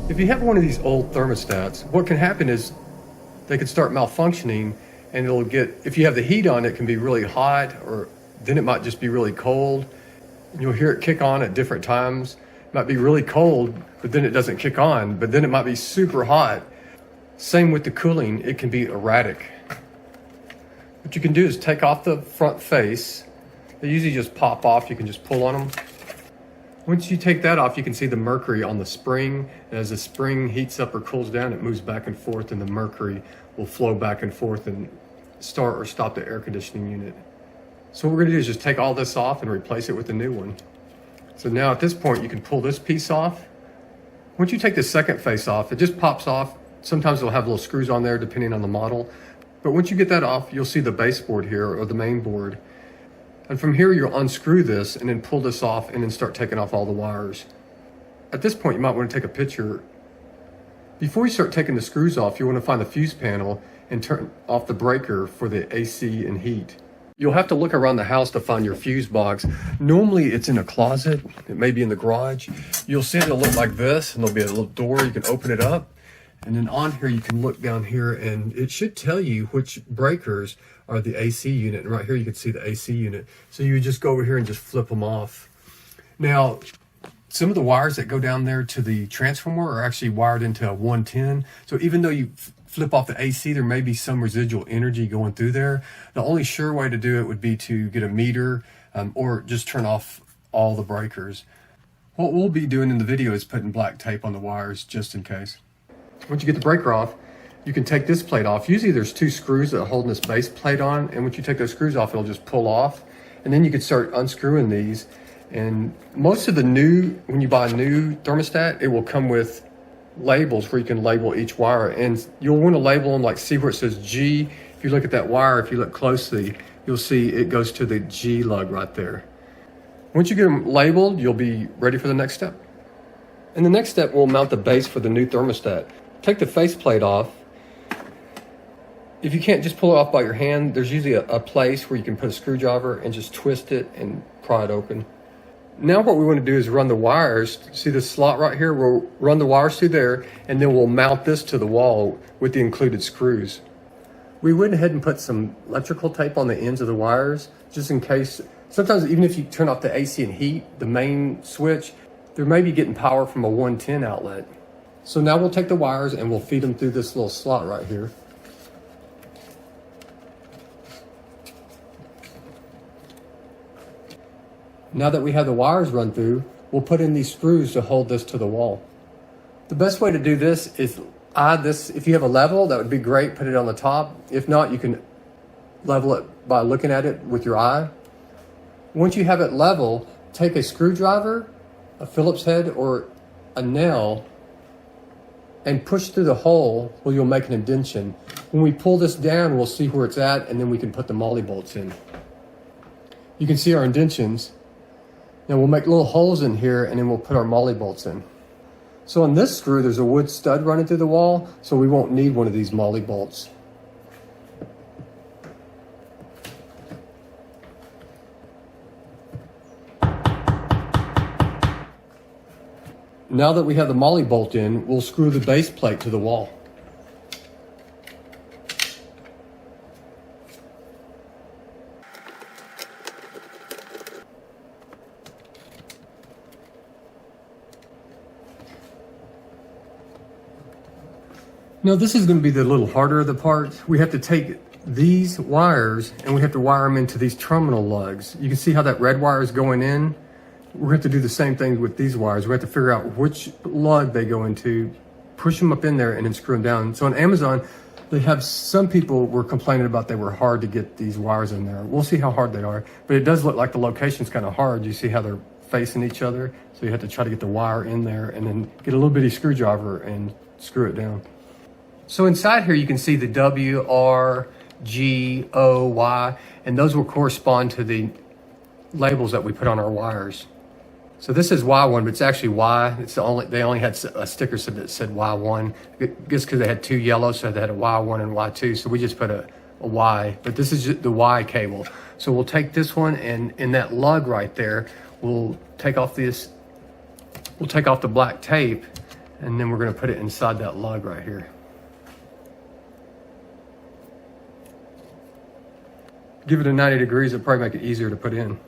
If you have one of these old thermostats, what can happen is they could start malfunctioning, and it'll get, if you have the heat on, it can be really hot, or then it might just be really cold. You'll hear it kick on at different times. It might be really cold, but then it doesn't kick on, but then it might be super hot. Same with the cooling, it can be erratic. What you can do is take off the front face. They usually just pop off, you can just pull on them. Once you take that off, you can see the mercury on the spring. And as the spring heats up or cools down, it moves back and forth, and the mercury will flow back and forth and start or stop the air conditioning unit. So what we're gonna do is just take all this off and replace it with a new one. So now at this point, you can pull this piece off. Once you take the second face off, it just pops off. Sometimes it'll have little screws on there depending on the model. But once you get that off, you'll see the baseboard here, or the main board. And from here, you'll unscrew this and then pull this off and then start taking off all the wires. At this point, you might want to take a picture. Before you start taking the screws off, you want to find the fuse panel and turn off the breaker for the AC and heat. You'll have to look around the house to find your fuse box. Normally it's in a closet, it may be in the garage. You'll see it'll look like this, and there'll be a little door, you can open it up. And then on here, you can look down here, and it should tell you which breakers are the AC unit. And right here, you can see the AC unit. So you would just go over here and just flip them off. Now, some of the wires that go down there to the transformer are actually wired into a 110. So even though you flip off the AC, there may be some residual energy going through there. The only sure way to do it would be to get a meter or just turn off all the breakers. What we'll be doing in the video is putting black tape on the wires just in case. Once you get the breaker off, you can take this plate off. Usually there's two screws that are holding this base plate on, and once you take those screws off, it'll just pull off. And then you can start unscrewing these. And most of the when you buy a new thermostat, it will come with labels where you can label each wire. And you'll want to label them, like see where it says G. If you look at that wire, if you look closely, you'll see it goes to the G lug right there. Once you get them labeled, you'll be ready for the next step. And the next step, we'll mount the base for the new thermostat. Take the faceplate off. If you can't just pull it off by your hand, there's usually a place where you can put a screwdriver and just twist it and pry it open. Now what we want to do is run the wires. See this slot right here? We'll run the wires through there, and then we'll mount this to the wall with the included screws. We went ahead and put some electrical tape on the ends of the wires, just in case. Sometimes even if you turn off the AC and heat, the main switch, there may be getting power from a 110 outlet. So now we'll take the wires and we'll feed them through this little slot right here. Now that we have the wires run through, we'll put in these screws to hold this to the wall. The best way to do this is add this. If you have a level, that would be great, put it on the top. If not, you can level it by looking at it with your eye. Once you have it level, take a screwdriver, a Phillips head, or a nail, and push through the hole where you'll make an indention. When we pull this down, we'll see where it's at, and then we can put the moly bolts in. You can see our indentions. Now we'll make little holes in here, and then we'll put our moly bolts in. So on this screw, there's a wood stud running through the wall, so we won't need one of these moly bolts. Now that we have the moly bolt in, we'll screw the base plate to the wall. Now this is going to be the little harder of the part. We have to take these wires and we have to wire them into these terminal lugs. You can see how that red wire is going in. We're going to have to do the same thing with these wires. We have to figure out which lug they go into, push them up in there, and then screw them down. So on Amazon, they have, some people were complaining about they were hard to get these wires in there. We'll see how hard they are, but it does look like the location's kind of hard. You see how they're facing each other? So you have to try to get the wire in there and then get a little bitty screwdriver and screw it down. So inside here, you can see the W, R, G, O, Y, and those will correspond to the labels that we put on our wires. So this is Y1, but it's actually Y. They only had a sticker that said Y1. Just because they had two yellows, so they had a Y1 and Y2. So we just put a Y, but this is just the Y cable. So we'll take this one, and in that lug right there, we'll take off the black tape, And then we're going to put it inside that lug right here. Give it a 90 degrees, it'll probably make it easier to put in.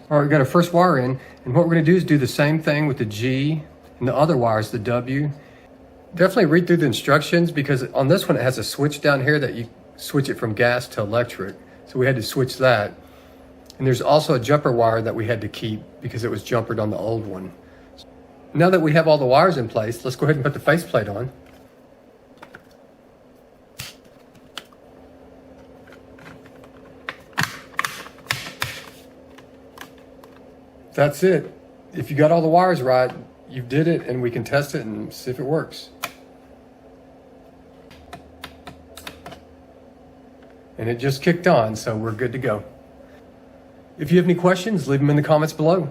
All right, we got our first wire in, and what we're going to do is do the same thing with the G and the other wires, the W. Definitely read through the instructions, because on this one it has a switch down here that you switch it from gas to electric. So we had to switch that. And there's also a jumper wire that we had to keep because it was jumpered on the old one. Now that we have all the wires in place, let's go ahead and put the faceplate on. That's it. If you got all the wires right, you did it, and we can test it and see if it works. And it just kicked on, so we're good to go. If you have any questions, leave them in the comments below.